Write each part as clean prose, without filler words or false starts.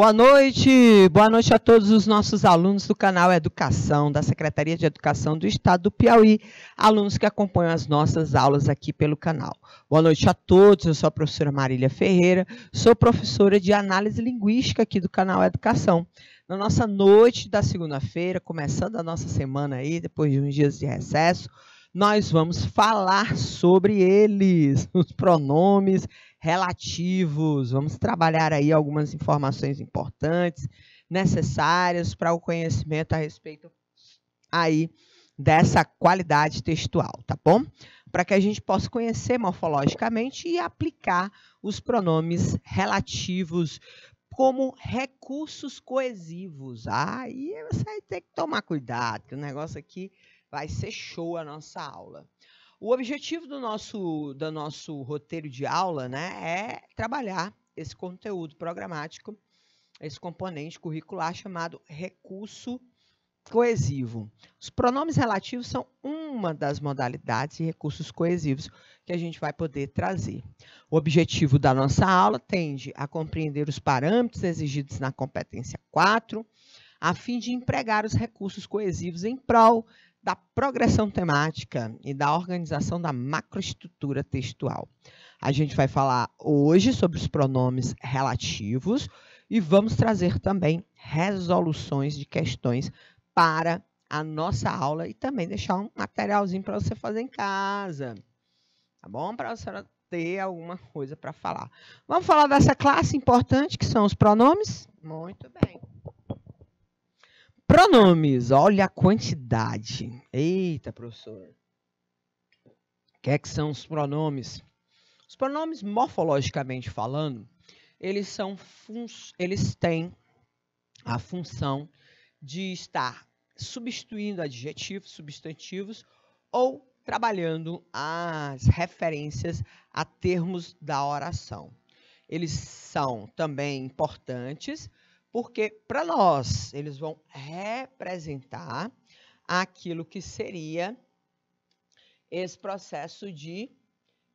Boa noite a todos os nossos alunos do canal Educação, da Secretaria de Educação do Estado do Piauí, alunos que acompanham as nossas aulas aqui pelo canal. Boa noite a todos, eu sou a professora Marília Ferreira, sou professora de Análise Linguística aqui do canal Educação. Na nossa noite da segunda-feira, começando a nossa semana aí, depois de uns dias de recesso, nós vamos falar sobre eles, os pronomes relativos. Vamos trabalhar aí algumas informações importantes, necessárias para o conhecimento a respeito aí dessa qualidade textual, tá bom? Para que a gente possa conhecer morfologicamente e aplicar os pronomes relativos como recursos coesivos. Aí você vai ter que tomar cuidado, que o negócio aqui vai ser show a nossa aula. O objetivo do nosso roteiro de aula, né, é trabalhar esse conteúdo programático, esse componente curricular chamado recurso coesivo. Os pronomes relativos são uma das modalidades de recursos coesivos que a gente vai poder trazer. O objetivo da nossa aula tende a compreender os parâmetros exigidos na competência 4, a fim de empregar os recursos coesivos em prol da progressão temática e da organização da macroestrutura textual. A gente vai falar hoje sobre os pronomes relativos e vamos trazer também resoluções de questões para a nossa aula e também deixar um materialzinho para você fazer em casa, tá bom? Para você ter alguma coisa para falar. Vamos falar dessa classe importante que são os pronomes? Muito bem. Pronomes, olha a quantidade. Eita, professor. O que é que são os pronomes? Os pronomes, morfologicamente falando, eles têm a função de estar substituindo adjetivos, substantivos ou trabalhando as referências a termos da oração. Eles são também importantes porque, para nós, eles vão representar aquilo que seria esse processo de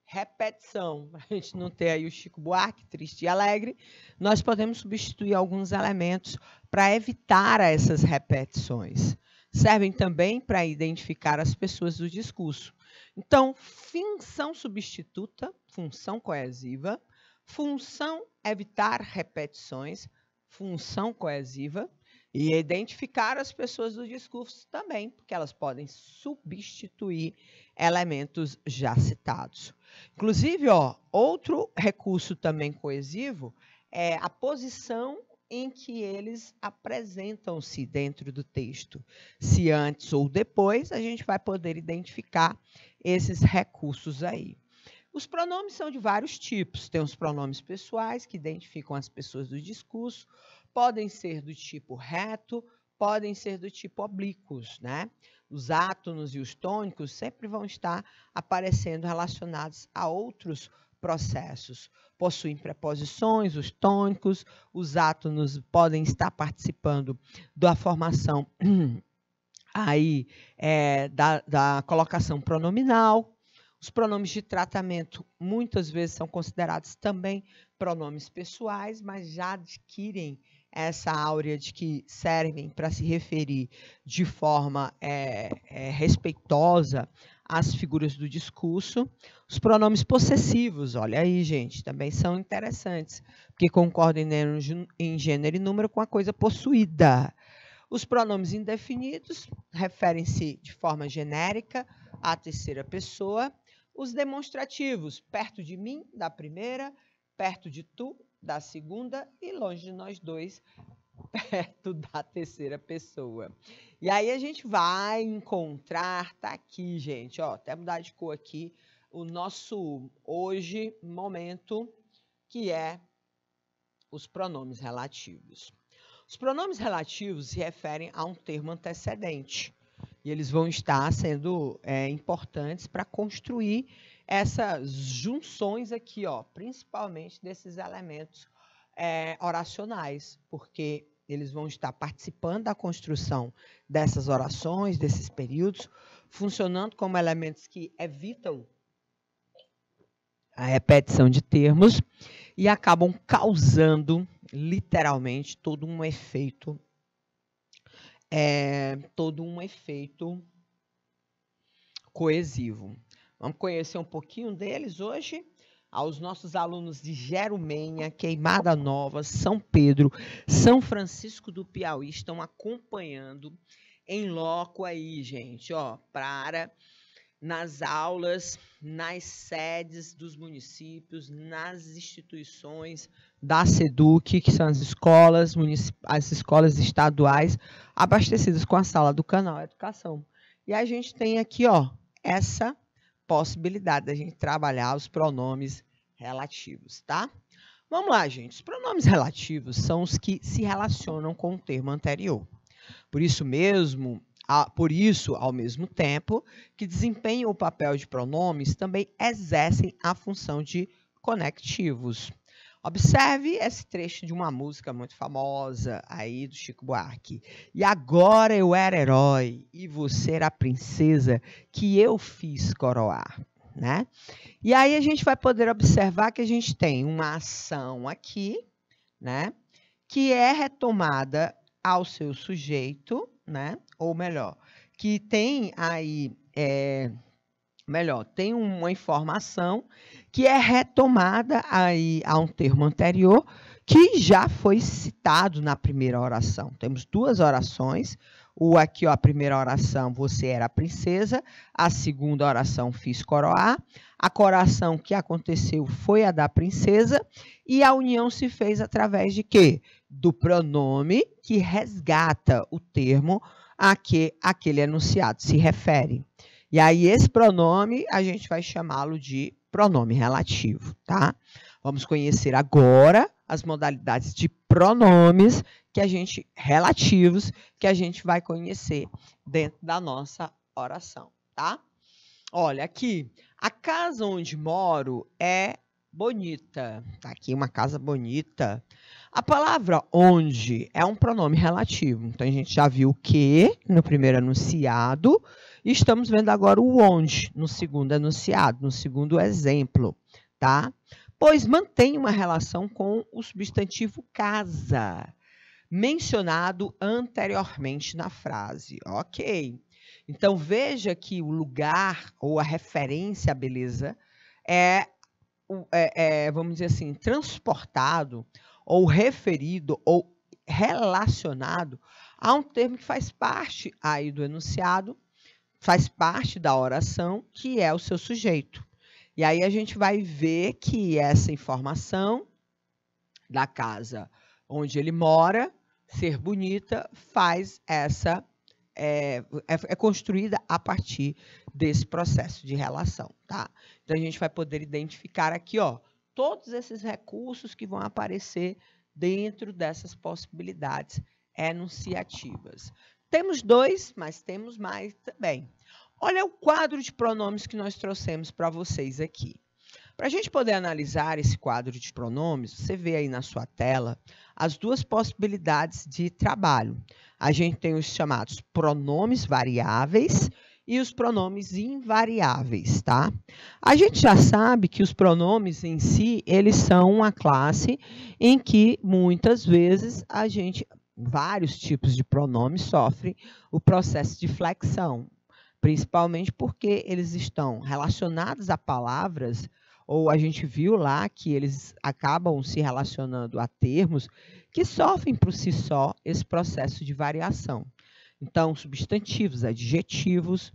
repetição. Para a gente não ter aí o Chico Buarque, triste e alegre, nós podemos substituir alguns elementos para evitar essas repetições. Servem também para identificar as pessoas do discurso. Então, função substituta, função coesiva, função evitar repetições, função coesiva, e identificar as pessoas do discurso também, porque elas podem substituir elementos já citados. Inclusive, outro recurso também coesivo é a posição em que eles apresentam-se dentro do texto. Se antes ou depois, a gente vai poder identificar esses recursos aí. Os pronomes são de vários tipos. Tem os pronomes pessoais, que identificam as pessoas do discurso, podem ser do tipo reto, podem ser do tipo oblíquos, né? Os átonos e os tônicos sempre vão estar aparecendo relacionados a outros processos. Possuem preposições, os tônicos, os átonos podem estar participando da formação aí, da colocação pronominal. Os pronomes de tratamento muitas vezes são considerados também pronomes pessoais, mas já adquirem essa áurea de que servem para se referir de forma respeitosa às figuras do discurso. Os pronomes possessivos, olha aí, gente, também são interessantes, porque concordam em gênero e número com a coisa possuída. Os pronomes indefinidos referem-se de forma genérica à terceira pessoa. Os demonstrativos, perto de mim, da primeira, perto de tu, da segunda, e longe de nós dois, perto da terceira pessoa. E aí a gente vai encontrar, tá aqui, gente, até mudar de cor aqui, o nosso hoje momento, que é os pronomes relativos. Os pronomes relativos se referem a um termo antecedente. E eles vão estar sendo importantes para construir essas junções aqui, principalmente desses elementos oracionais, porque eles vão estar participando da construção dessas orações, desses períodos, funcionando como elementos que evitam a repetição de termos e acabam causando literalmente todo um efeito coesivo. Vamos conhecer um pouquinho deles hoje? Aos nossos alunos de Jerumenha, Queimada Nova, São Pedro, São Francisco do Piauí, estão acompanhando em loco aí, gente, ó, nas aulas, nas sedes dos municípios, nas instituições da SEDUC, que são as escolas estaduais abastecidas com a sala do canal Educação. E a gente tem aqui, ó, essa possibilidade da gente trabalhar os pronomes relativos, tá? Vamos lá, gente. Os pronomes relativos são os que se relacionam com o termo anterior. Por isso, ao mesmo tempo que desempenham o papel de pronomes, também exercem a função de conectivos. Observe esse trecho de uma música muito famosa aí do Chico Buarque. E agora eu era herói e você era a princesa que eu fiz coroar, né? E aí a gente vai poder observar que a gente tem uma ação aqui, né? Que é retomada ao seu sujeito, né? Ou melhor, que tem aí, tem uma informação que é retomada aí a um termo anterior que já foi citado na primeira oração. Temos duas orações. Aqui, ó, a primeira oração, você era a princesa. A segunda oração, fiz coroar. A coroação que aconteceu foi a da princesa. E a união se fez através de quê? Do pronome que resgata o termo a que aquele enunciado se refere. E aí, esse pronome, a gente vai chamá-lo de pronome relativo, tá? Vamos conhecer agora as modalidades de pronomes relativos que a gente vai conhecer dentro da nossa oração, tá? Olha, aqui, a casa onde moro é bonita. Tá aqui uma casa bonita. A palavra onde é um pronome relativo. Então, a gente já viu o que no primeiro enunciado e estamos vendo agora o onde no segundo enunciado, no segundo exemplo, tá? Pois mantém uma relação com o substantivo casa, mencionado anteriormente na frase. Ok. Então, veja que o lugar ou a referência à beleza vamos dizer assim, transportado ou referido ou relacionado a um termo que faz parte aí do enunciado, faz parte da oração, que é o seu sujeito. E aí a gente vai ver que essa informação da casa onde ele mora, ser bonita, faz essa é construída a partir desse processo de relação, tá? Então, a gente vai poder identificar aqui, ó, todos esses recursos que vão aparecer dentro dessas possibilidades enunciativas. Temos dois, mas temos mais também. Olha o quadro de pronomes que nós trouxemos para vocês aqui. Para a gente poder analisar esse quadro de pronomes, você vê aí na sua tela as duas possibilidades de trabalho. A gente tem os chamados pronomes variáveis e os pronomes invariáveis, tá? A gente já sabe que os pronomes em si, eles são uma classe em que muitas vezes vários tipos de pronomes sofrem o processo de flexão, principalmente porque eles estão relacionados a palavras, ou a gente viu lá que eles acabam se relacionando a termos que sofrem por si só esse processo de variação. Então, substantivos, adjetivos,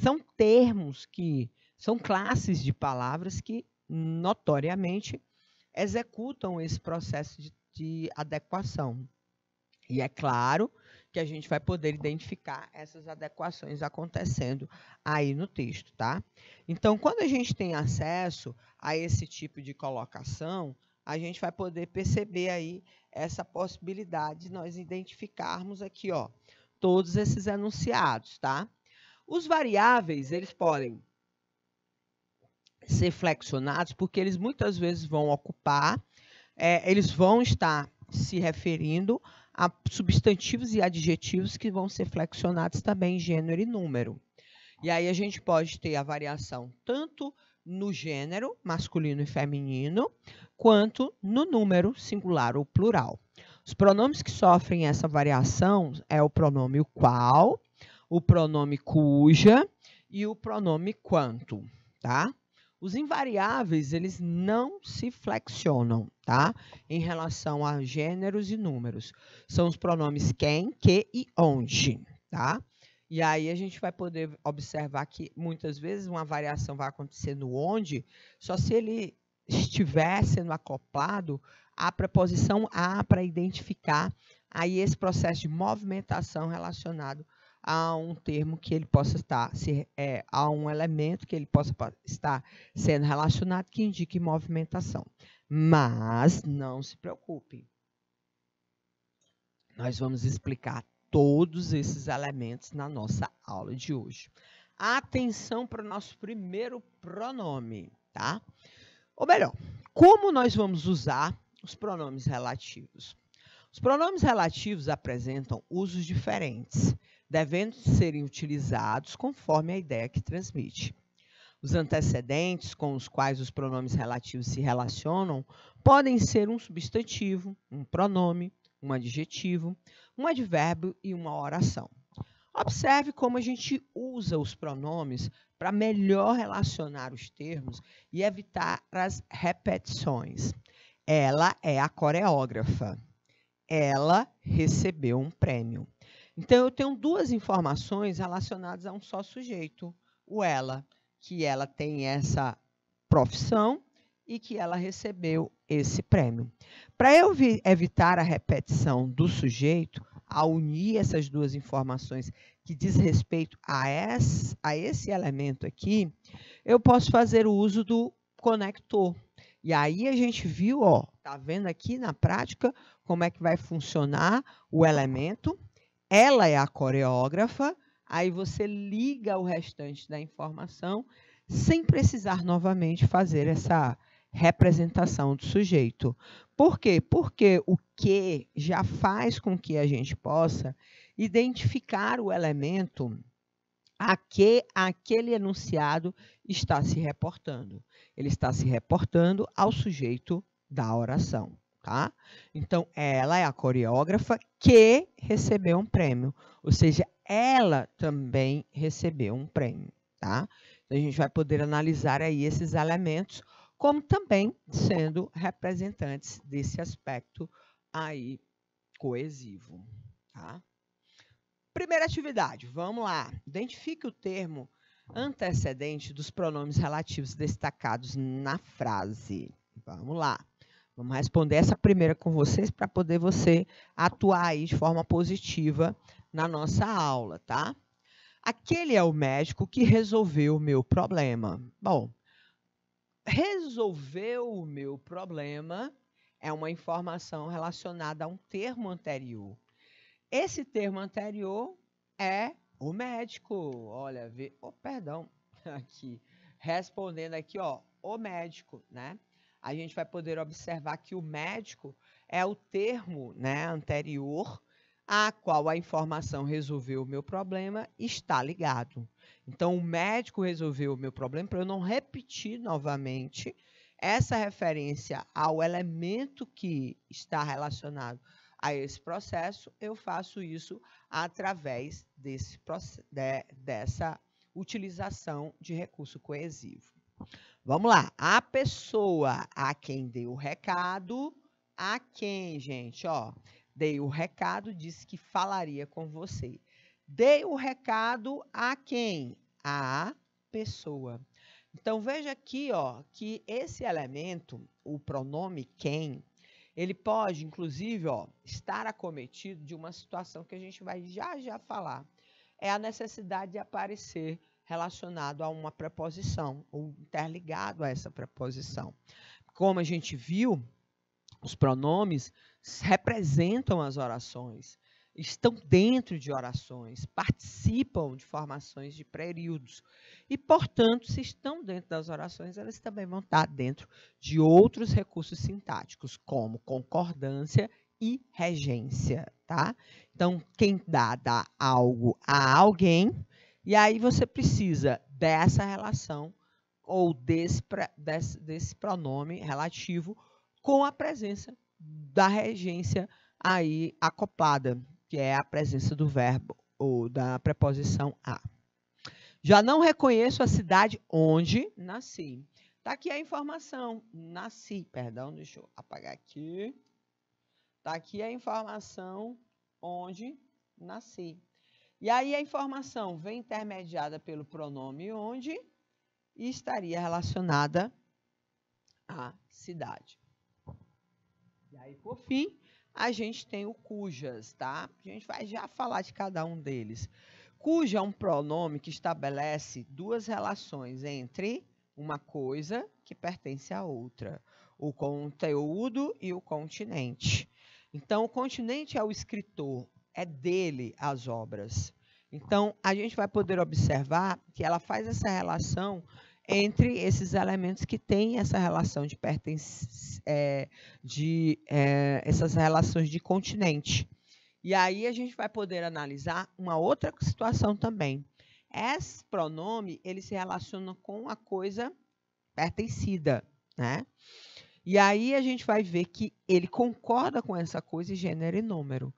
são termos que são classes de palavras que notoriamente executam esse processo de adequação. E é claro que a gente vai poder identificar essas adequações acontecendo aí no texto, tá? Então, quando a gente tem acesso a esse tipo de colocação, a gente vai poder perceber aí essa possibilidade de nós identificarmos aqui, ó, todos esses enunciados, tá? Os variáveis, eles podem ser flexionados porque eles muitas vezes vão ocupar, eles vão estar se referindo a substantivos e adjetivos que vão ser flexionados também em gênero e número. E aí a gente pode ter a variação tanto no gênero, masculino e feminino, quanto no número, singular ou plural. Os pronomes que sofrem essa variação é o pronome o qual, o pronome cuja e o pronome quanto, tá? Os invariáveis, eles não se flexionam, tá? Em relação a gêneros e números. São os pronomes quem, que e onde, tá? E aí a gente vai poder observar que muitas vezes uma variação vai acontecer no onde, só se ele estiver sendo acoplado à preposição a para identificar aí esse processo de movimentação relacionado a um termo que ele possa estar, a um elemento que ele possa estar sendo relacionado que indique movimentação. Mas não se preocupe. Nós vamos explicar todos esses elementos na nossa aula de hoje. Atenção para o nosso primeiro pronome, tá? Ou melhor, como nós vamos usar os pronomes relativos? Os pronomes relativos apresentam usos diferentes, devendo serem utilizados conforme a ideia que transmite. Os antecedentes com os quais os pronomes relativos se relacionam podem ser um substantivo, um pronome, um adjetivo, um advérbio e uma oração. Observe como a gente usa os pronomes para melhor relacionar os termos e evitar as repetições. Ela é a coreógrafa. Ela recebeu um prêmio. Então, eu tenho duas informações relacionadas a um só sujeito, o ela, que ela tem essa profissão e que ela recebeu esse prêmio. Para eu evitar a repetição do sujeito, ao unir essas duas informações que diz respeito a esse elemento aqui, eu posso fazer o uso do conector. E aí a gente viu, ó, tá vendo aqui na prática como é que vai funcionar o elemento. Ela é a coreógrafa, aí você liga o restante da informação sem precisar novamente fazer essa representação do sujeito. Por quê? Porque o que já faz com que a gente possa identificar o elemento a que aquele enunciado está se reportando. Ele está se reportando ao sujeito da oração. Tá? Então, ela é a coreógrafa que recebeu um prêmio, ou seja, ela também recebeu um prêmio. Tá? Então, a gente vai poder analisar aí esses elementos como também sendo representantes desse aspecto aí coesivo. Tá? Primeira atividade, vamos lá. Identifique o termo antecedente dos pronomes relativos destacados na frase. Vamos lá. Vamos responder essa primeira com vocês para poder você atuar aí de forma positiva na nossa aula, tá? Aquele é o médico que resolveu o meu problema. Bom, resolveu o meu problema é uma informação relacionada a um termo anterior. Esse termo anterior é o médico. Olha, perdão, aqui, respondendo aqui, ó, o médico, né? A gente vai poder observar que o médico é o termo, né, anterior a qual a informação resolveu o meu problema está ligado. Então, o médico resolveu o meu problema, para eu não repetir novamente essa referência ao elemento que está relacionado a esse processo, eu faço isso através dessa utilização de recurso coesivo. Vamos lá. A pessoa a quem dei o recado, a quem, gente, ó, dei o recado, disse que falaria com você. Dei o recado a quem? A pessoa. Então, veja aqui, ó, que esse elemento, o pronome quem, ele pode, inclusive, ó, estar acometido de uma situação que a gente vai já falar. É a necessidade de aparecer relacionado a uma preposição, ou interligado a essa preposição. Como a gente viu, os pronomes representam as orações, estão dentro de orações, participam de formações de períodos e, portanto, se estão dentro das orações, elas também vão estar dentro de outros recursos sintáticos, como concordância e regência, tá? Então, quem dá algo a alguém, e aí você precisa dessa relação ou desse pronome relativo com a presença da regência aí acoplada, que é a presença do verbo ou da preposição a. Já não reconheço a cidade onde nasci. Está aqui a informação. Nasci, perdão, deixa eu apagar aqui. Está aqui a informação onde nasci. E aí a informação vem intermediada pelo pronome onde e estaria relacionada à cidade. E aí, por fim, a gente tem o cujas, tá? A gente vai já falar de cada um deles. Cuja é um pronome que estabelece duas relações entre uma coisa que pertence à outra, o conteúdo e o continente. Então, o continente é o escritor, é dele as obras. Então, a gente vai poder observar que ela faz essa relação entre esses elementos que têm essa relação de essas relações de continente. E aí a gente vai poder analisar uma outra situação também. Esse pronome, ele se relaciona com a coisa pertencida, né? E aí a gente vai ver que ele concorda com essa coisa em gênero e número.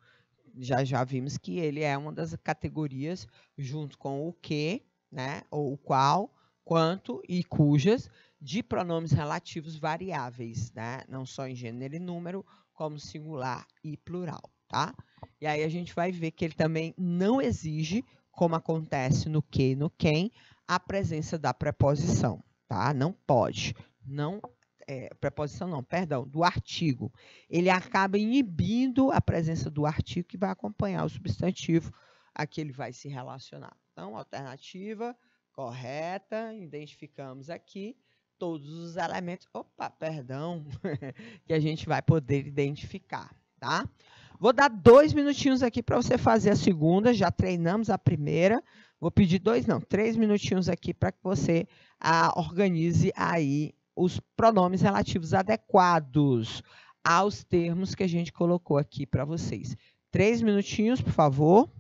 Já vimos que ele é uma das categorias junto com o que, né? Ou o qual, quanto e cujas, de pronomes relativos variáveis, né? Não só em gênero e número, como singular e plural, tá? E aí a gente vai ver que ele também não exige, como acontece no que e no quem, a presença da preposição, tá? Não pode. Não, preposição não, perdão, do artigo. Ele acaba inibindo a presença do artigo que vai acompanhar o substantivo a que ele vai se relacionar. Então, alternativa correta, identificamos aqui todos os elementos, que a gente vai poder identificar, tá? Vou dar 2 minutinhos aqui para você fazer a segunda, já treinamos a primeira, vou pedir 3 minutinhos aqui para que você organize aí os pronomes relativos adequados aos termos que a gente colocou aqui para vocês. 3 minutinhos, por favor.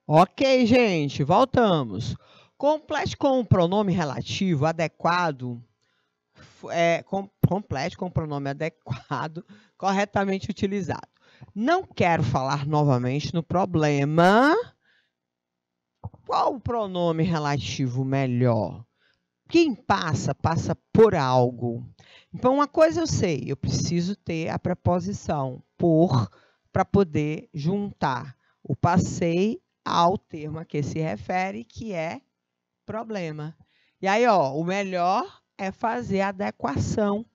Ok, gente, voltamos. Complete com o pronome relativo adequado. Complete com o pronome adequado, corretamente utilizado. Não quero falar novamente no problema. Qual o pronome relativo melhor? Quem passa, passa por algo. Então, uma coisa eu sei, eu preciso ter a preposição por para poder juntar o passei ao termo a que se refere, que é problema. E aí, ó, o melhor é fazer a adequação.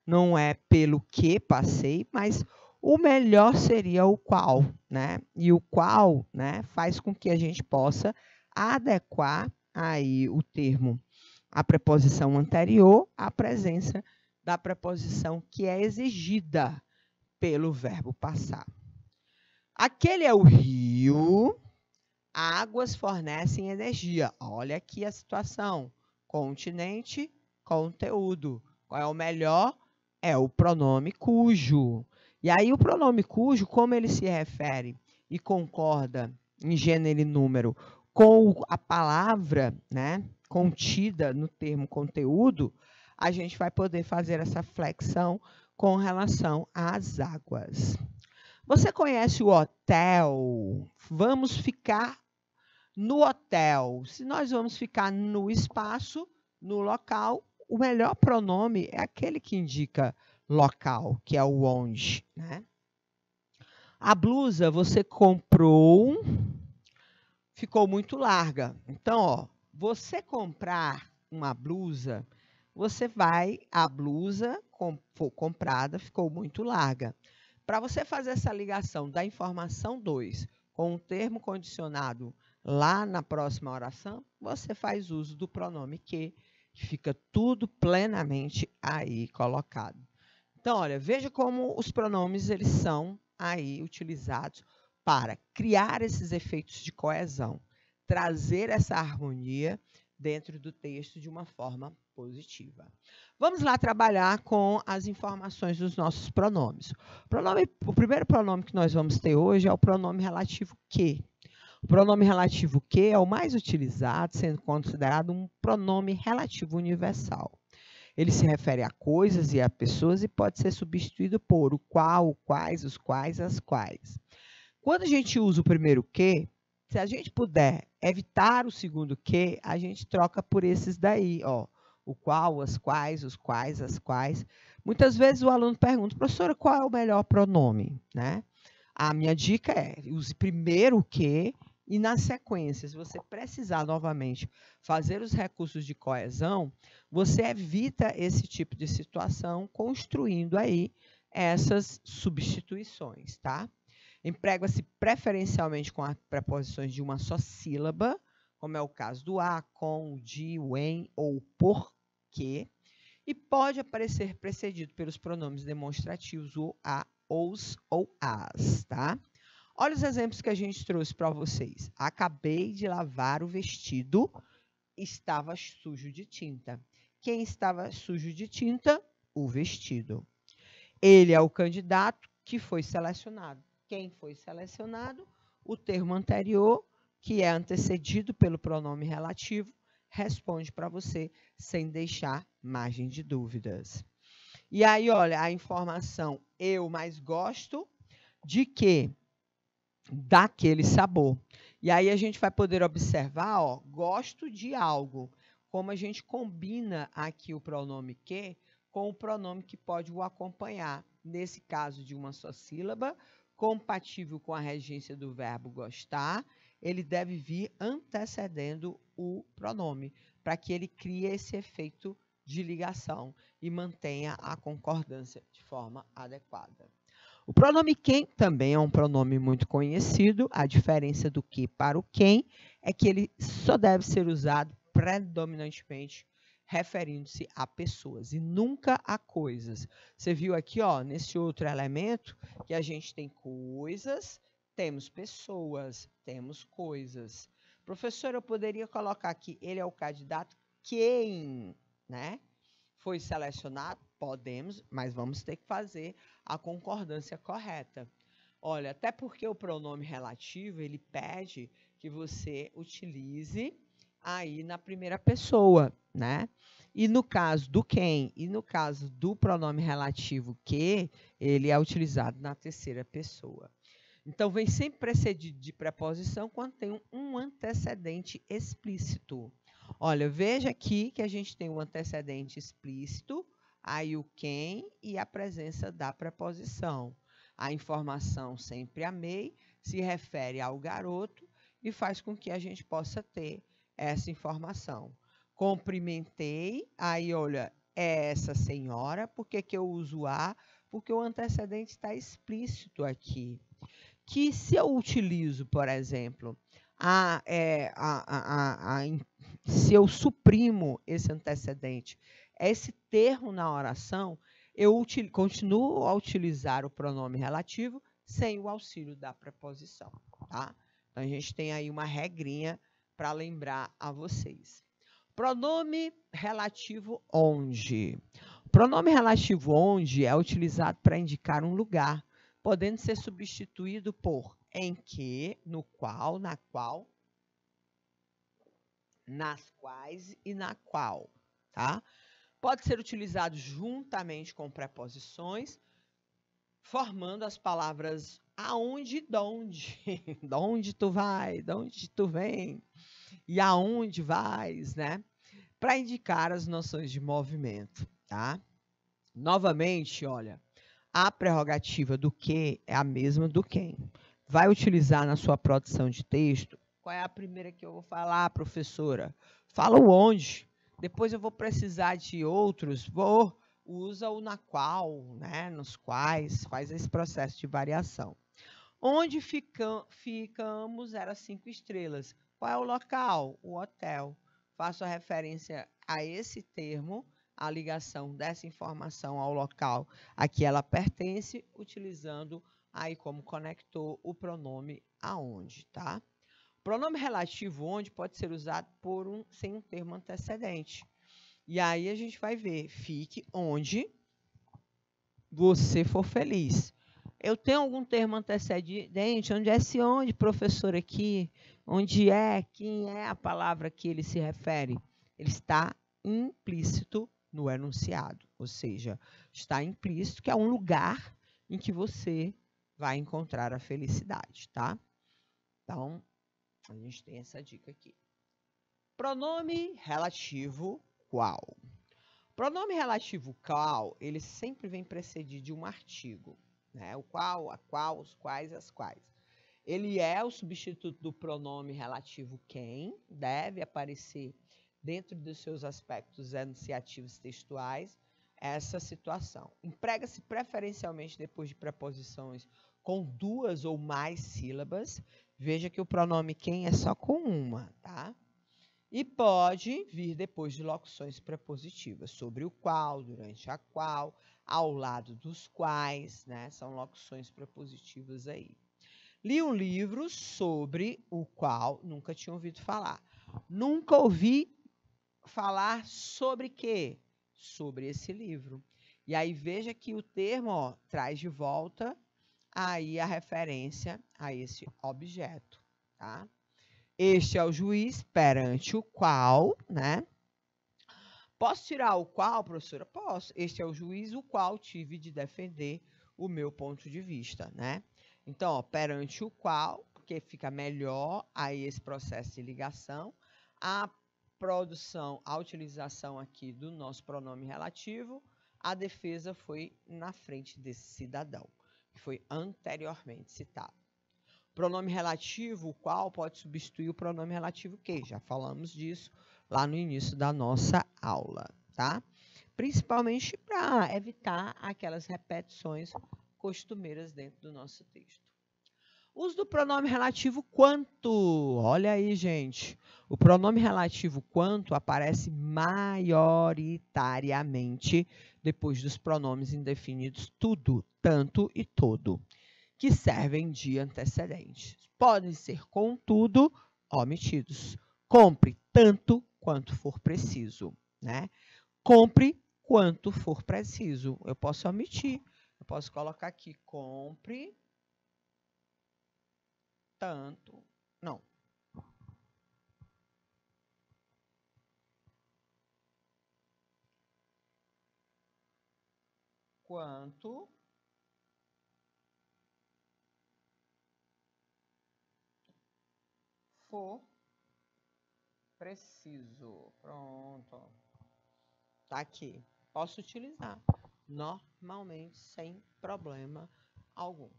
Não é pelo que passei, mas o melhor seria o qual, né? E o qual, né, faz com que a gente possa adequar aí o termo, a preposição anterior à presença da preposição que é exigida pelo verbo passar. Aquele é o rio. Águas fornecem energia. Olha aqui a situação. Continente, conteúdo. Qual é o melhor? É o pronome cujo. E aí o pronome cujo, como ele se refere e concorda em gênero e número com a palavra, né, contida no termo conteúdo, a gente vai poder fazer essa flexão com relação às águas. Você conhece o hotel? Vamos ficar no hotel. Se nós vamos ficar no espaço, no local, o melhor pronome é aquele que indica local, que é o onde, né? A blusa você comprou, ficou muito larga. Então, ó, você comprar uma blusa, a blusa comprada ficou muito larga. Para você fazer essa ligação da informação 2 com o termo condicionado lá na próxima oração, você faz uso do pronome que fica tudo plenamente aí colocado. Então, olha, veja como os pronomes eles são aí utilizados para criar esses efeitos de coesão, trazer essa harmonia dentro do texto de uma forma positiva. Vamos lá trabalhar com as informações dos nossos pronomes. O primeiro pronome que nós vamos ter hoje é o pronome relativo que. O pronome relativo que é o mais utilizado, sendo considerado um pronome relativo universal. Ele se refere a coisas e a pessoas e pode ser substituído por o qual, o quais, os quais, as quais. Quando a gente usa o primeiro que, se a gente puder evitar o segundo que, a gente troca por esses daí, ó. O qual, as quais, os quais, as quais. Muitas vezes o aluno pergunta, professora, qual é o melhor pronome, né? A minha dica é, use primeiro o que e na sequência, se você precisar novamente fazer os recursos de coesão, você evita esse tipo de situação construindo aí essas substituições, tá? Emprega-se preferencialmente com as preposições de uma só sílaba, como é o caso do a, com, de, o, em ou porque, e pode aparecer precedido pelos pronomes demonstrativos o, a, os ou as, tá? Olha os exemplos que a gente trouxe para vocês. Acabei de lavar o vestido, estava sujo de tinta. Quem estava sujo de tinta? O vestido. Ele é o candidato que foi selecionado. Quem foi selecionado? O termo anterior, que é antecedido pelo pronome relativo, responde para você sem deixar margem de dúvidas. E aí, olha, a informação eu mais gosto de quê? Daquele sabor. E aí a gente vai poder observar, ó, gosto de algo. Como a gente combina aqui o pronome que com o pronome que pode o acompanhar. Nesse caso de uma só sílaba, compatível com a regência do verbo gostar, ele deve vir antecedendo o pronome, para que ele crie esse efeito de ligação e mantenha a concordância de forma adequada. O pronome quem também é um pronome muito conhecido. A diferença do que para o quem é que ele só deve ser usado predominantemente referindo-se a pessoas e nunca a coisas. Você viu aqui, ó, nesse outro elemento, que a gente tem coisas, temos pessoas, temos coisas. Professor, eu poderia colocar aqui, ele é o candidato quem, né? Foi selecionado? Podemos, mas vamos ter que fazer a concordância correta. Olha, até porque o pronome relativo, ele pede que você utilize aí na primeira pessoa, né? E no caso do quem e no caso do pronome relativo que, ele é utilizado na terceira pessoa. Então, vem sempre precedido de preposição quando tem um antecedente explícito. Olha, veja aqui que a gente tem um antecedente explícito, aí o quem e a presença da preposição. A informação sempre amei se refere ao garoto e faz com que a gente possa ter essa informação. Cumprimentei, aí olha, é essa senhora, por que eu uso a? Porque o antecedente está explícito aqui. Que se eu utilizo, por exemplo, se eu suprimo esse antecedente, esse termo na oração, eu continuo a utilizar o pronome relativo sem o auxílio da preposição, tá? Então, a gente tem aí uma regrinha para lembrar a vocês. Pronome relativo onde? O pronome relativo onde é utilizado para indicar um lugar, podendo ser substituído por em que, no qual, na qual, nas quais e na qual, tá? Pode ser utilizado juntamente com preposições, formando as palavras aonde e donde. Donde tu vai, donde tu vem e aonde vais, né? Para indicar as noções de movimento, tá? Novamente, olha, a prerrogativa do que é a mesma do quem. Vai utilizar na sua produção de texto? Qual é a primeira que eu vou falar, professora? Fala o onde. Depois eu vou precisar de outros. Usa o na qual, né? Nos quais, faz esse processo de variação. Onde ficamos era 5 estrelas. Qual é o local? O hotel. Faço a referência a esse termo, a ligação dessa informação ao local a que ela pertence, utilizando aí como conector o pronome aonde, tá? O pronome relativo onde pode ser usado sem um termo antecedente. E aí a gente vai ver, fique onde você for feliz. Eu tenho algum termo antecedente? Onde é esse onde, professor, aqui? Onde é? Quem é a palavra que ele se refere? Ele está implícito no enunciado, ou seja, está implícito que é um lugar em que você vai encontrar a felicidade, tá? Então, a gente tem essa dica aqui. Pronome relativo qual? Pronome relativo qual, ele sempre vem precedido de um artigo, né? O qual, a qual, os quais, as quais. Ele é o substituto do pronome relativo quem, deve aparecer dentro dos seus aspectos enunciativos textuais essa situação. Emprega-se preferencialmente depois de preposições com 2 ou mais sílabas. Veja que o pronome quem é só com uma, tá? E pode vir depois de locuções prepositivas, sobre o qual, durante a qual, ao lado dos quais, né? São locuções prepositivas aí. Li um livro sobre o qual nunca tinha ouvido falar. Nunca ouvi falar sobre quê? Sobre esse livro. E aí veja que o termo, ó, traz de volta aí a referência a esse objeto, tá? Este é o juiz perante o qual, né? Posso tirar o qual, professora? Posso. Este é o juiz o qual tive de defender o meu ponto de vista, né? Então, ó, perante o qual, porque fica melhor aí esse processo de ligação, a produção, a utilização aqui do nosso pronome relativo, a defesa foi na frente desse cidadão, que foi anteriormente citado. Pronome relativo, o qual pode substituir o pronome relativo que, já falamos disso lá no início da nossa aula, tá? Principalmente para evitar aquelas repetições costumeiras dentro do nosso texto. Uso do pronome relativo quanto. Olha aí, gente. O pronome relativo quanto aparece maioritariamente depois dos pronomes indefinidos tudo, tanto e todo, que servem de antecedentes. Podem ser, contudo, omitidos. Compre tanto quanto for preciso, né? Compre quanto for preciso. Eu posso omitir. Eu posso colocar aqui, compre tanto, não. Quanto for preciso. Pronto. Tá aqui. Posso utilizar normalmente sem problema algum.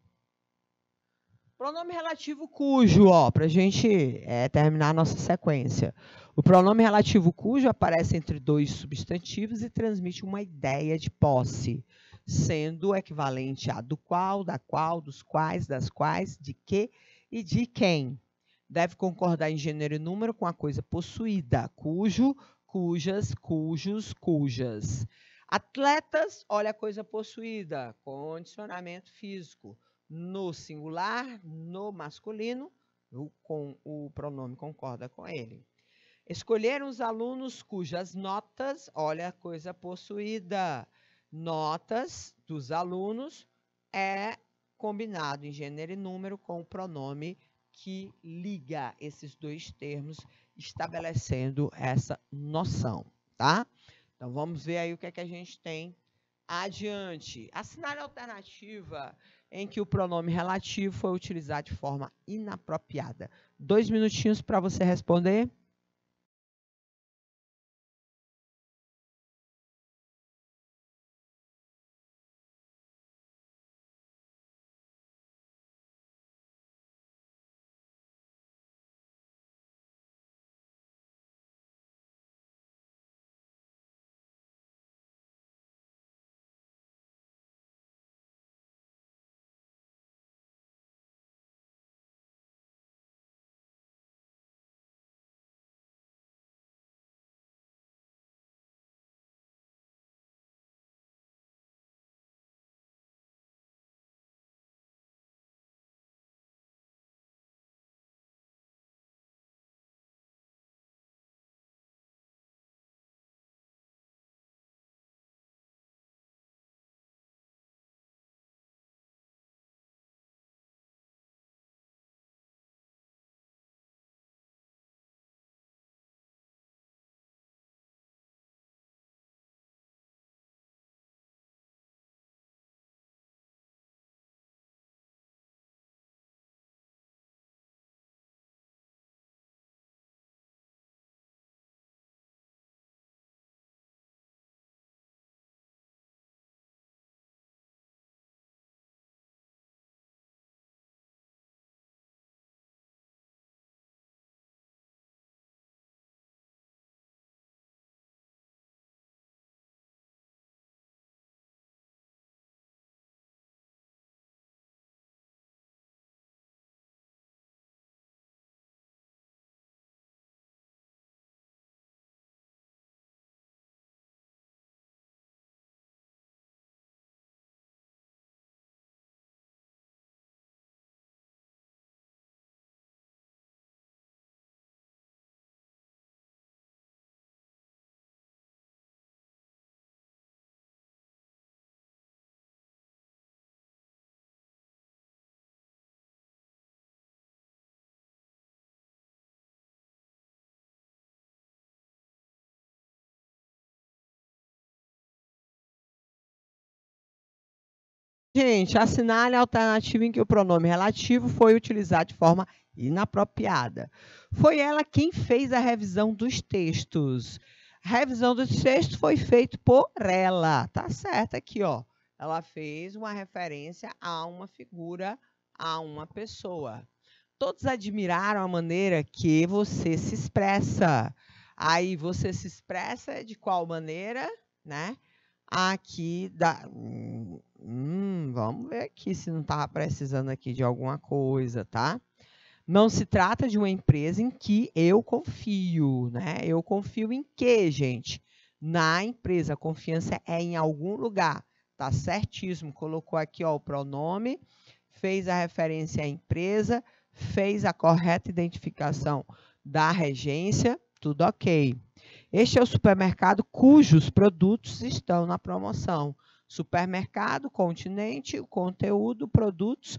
Pronome relativo cujo, ó, para a gente terminar a nossa sequência. O pronome relativo cujo aparece entre dois substantivos e transmite uma ideia de posse, sendo equivalente a do qual, da qual, dos quais, das quais, de que e de quem. Deve concordar em gênero e número com a coisa possuída, cujo, cujas, cujos, cujas. Atletas, olha a coisa possuída, condicionamento físico. No singular, no masculino, o pronome concorda com ele. Escolheram os alunos cujas notas, olha a coisa possuída, notas dos alunos é combinado em gênero e número com o pronome que liga esses dois termos, estabelecendo essa noção, tá? Então, vamos ver aí o que é que a gente tem adiante. Assinale a alternativa em que o pronome relativo foi utilizado de forma inapropriada. 2 minutinhos para você responder. Gente, assinale a alternativa em que o pronome relativo foi utilizado de forma inapropriada. Foi ela quem fez a revisão dos textos. A revisão dos textos foi feita por ela. Tá certo aqui, ó. Ela fez uma referência a uma figura, a uma pessoa. Todos admiraram a maneira que você se expressa. Aí você se expressa de qual maneira, né? Aqui vamos ver aqui se não estava precisando aqui de alguma coisa, tá? Não se trata de uma empresa em que eu confio, né? Eu confio em quê, gente? Na empresa. A confiança é em algum lugar. Tá certíssimo. Colocou aqui, ó, o pronome, fez a referência à empresa, fez a correta identificação da regência, tudo ok. Este é o supermercado cujos produtos estão na promoção. Supermercado, continente, conteúdo, produtos,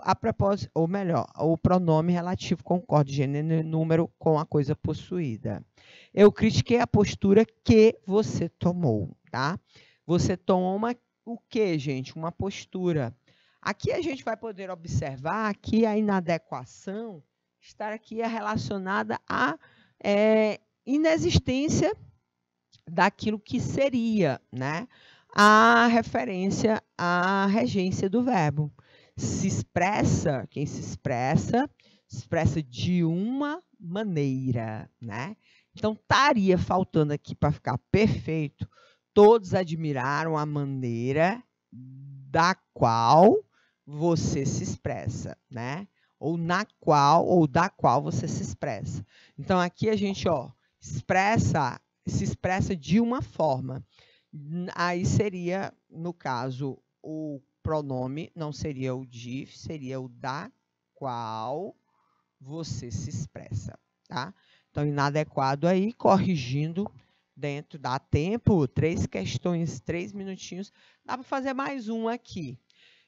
a propósito, ou melhor, o pronome relativo concorda gênero e número com a coisa possuída. Eu critiquei a postura que você tomou, tá? Você toma o que, gente? Uma postura. Aqui a gente vai poder observar que a inadequação está aqui relacionada à inexistência daquilo que seria, né? A referência à regência do verbo. Se expressa, quem se expressa de uma maneira, né? Então, estaria faltando aqui para ficar perfeito, todos admiraram a maneira da qual você se expressa, né? Ou da qual você se expressa. Então, aqui a gente, se expressa de uma forma. Aí seria, no caso, o pronome não seria o de, seria o da qual você se expressa, tá? Então, inadequado aí, corrigindo dentro, dá tempo, 3 questões, 3 minutinhos, dá para fazer mais um aqui.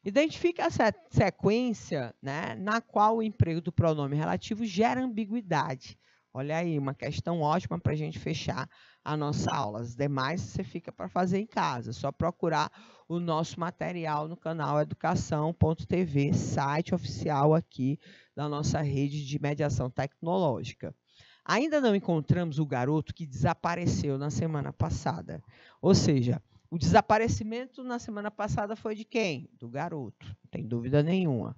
Identifique a sequência, né, na qual o emprego do pronome relativo gera ambiguidade. Olha aí, uma questão ótima para a gente fechar a nossa aula. As demais você fica para fazer em casa. É só procurar o nosso material no canal educação.tv, site oficial aqui da nossa rede de mediação tecnológica. Ainda não encontramos o garoto que desapareceu na semana passada. Ou seja, o desaparecimento na semana passada foi de quem? Do garoto, não tem dúvida nenhuma.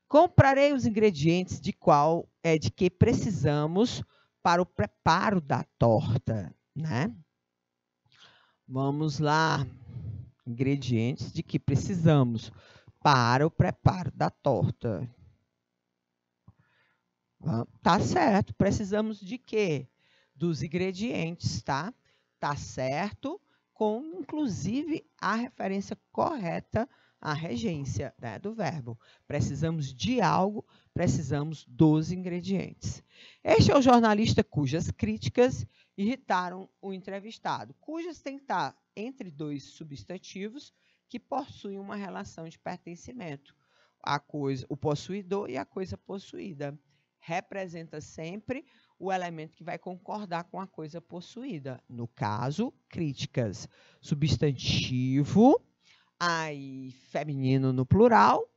Comprarei os ingredientes de que precisamos para o preparo da torta, né? Vamos lá. Ingredientes de que precisamos para o preparo da torta. Tá certo. Precisamos de quê? Dos ingredientes, tá? Tá certo, com inclusive a referência correta à regência, né, do verbo. Precisamos de algo, precisamos dos ingredientes. Este é o jornalista cujas críticas irritaram o entrevistado. Cujas tem que estar entre 2 substantivos que possuem uma relação de pertencimento. O possuidor e a coisa possuída. Representa sempre o elemento que vai concordar com a coisa possuída. No caso, críticas. Substantivo, aí feminino no plural,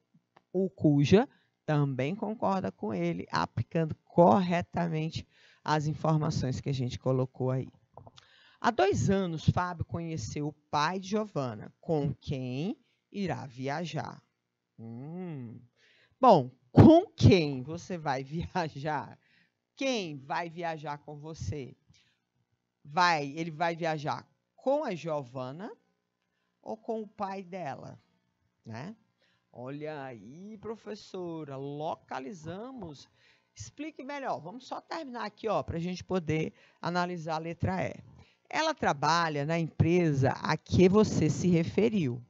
o cuja também concorda com ele, aplicando corretamente as informações que a gente colocou aí. Há 2 anos, Fábio conheceu o pai de Giovana, com quem irá viajar. Bom, com quem você vai viajar? Quem vai viajar com você? Ele vai viajar com a Giovana ou com o pai dela, né? Olha aí, professora, localizamos. Explique melhor. Vamos só terminar aqui, para a gente poder analisar a letra E. Ela trabalha na empresa a que você se referiu.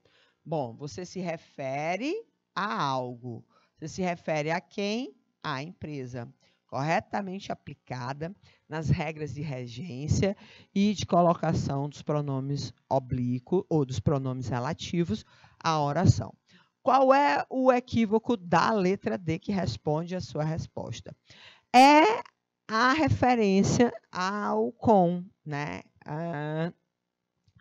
Bom, você se refere a algo. Você se refere a quem? À empresa. Corretamente aplicada nas regras de regência e de colocação dos pronomes oblíquos ou dos pronomes relativos à oração. Qual é o equívoco da letra D que responde a sua resposta? É a referência ao com, né?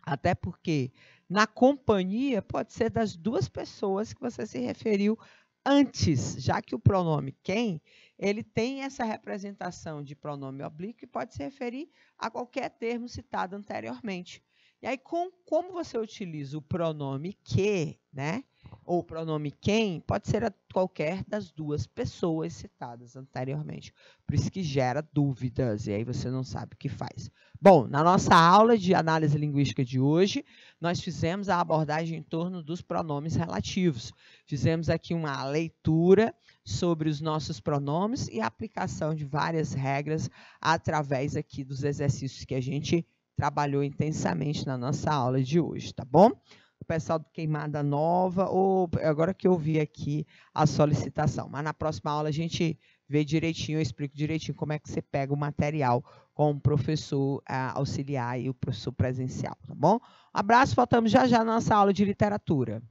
Até porque na companhia pode ser das 2 pessoas que você se referiu antes, já que o pronome quem, ele tem essa representação de pronome oblíquo e pode se referir a qualquer termo citado anteriormente. E aí, como você utiliza o pronome que, né? Ou o pronome quem, pode ser a qualquer das 2 pessoas citadas anteriormente. Por isso que gera dúvidas, e aí você não sabe o que faz. Bom, na nossa aula de análise linguística de hoje, nós fizemos a abordagem em torno dos pronomes relativos. Fizemos aqui uma leitura sobre os nossos pronomes e a aplicação de várias regras através aqui dos exercícios que a gente trabalhou intensamente na nossa aula de hoje, tá bom? O pessoal do Queimada Nova, ou agora que eu vi aqui a solicitação. Mas na próxima aula a gente vê direitinho, eu explico direitinho como é que você pega o material com o professor auxiliar e o professor presencial, tá bom? Um abraço, voltamos já já na nossa aula de literatura.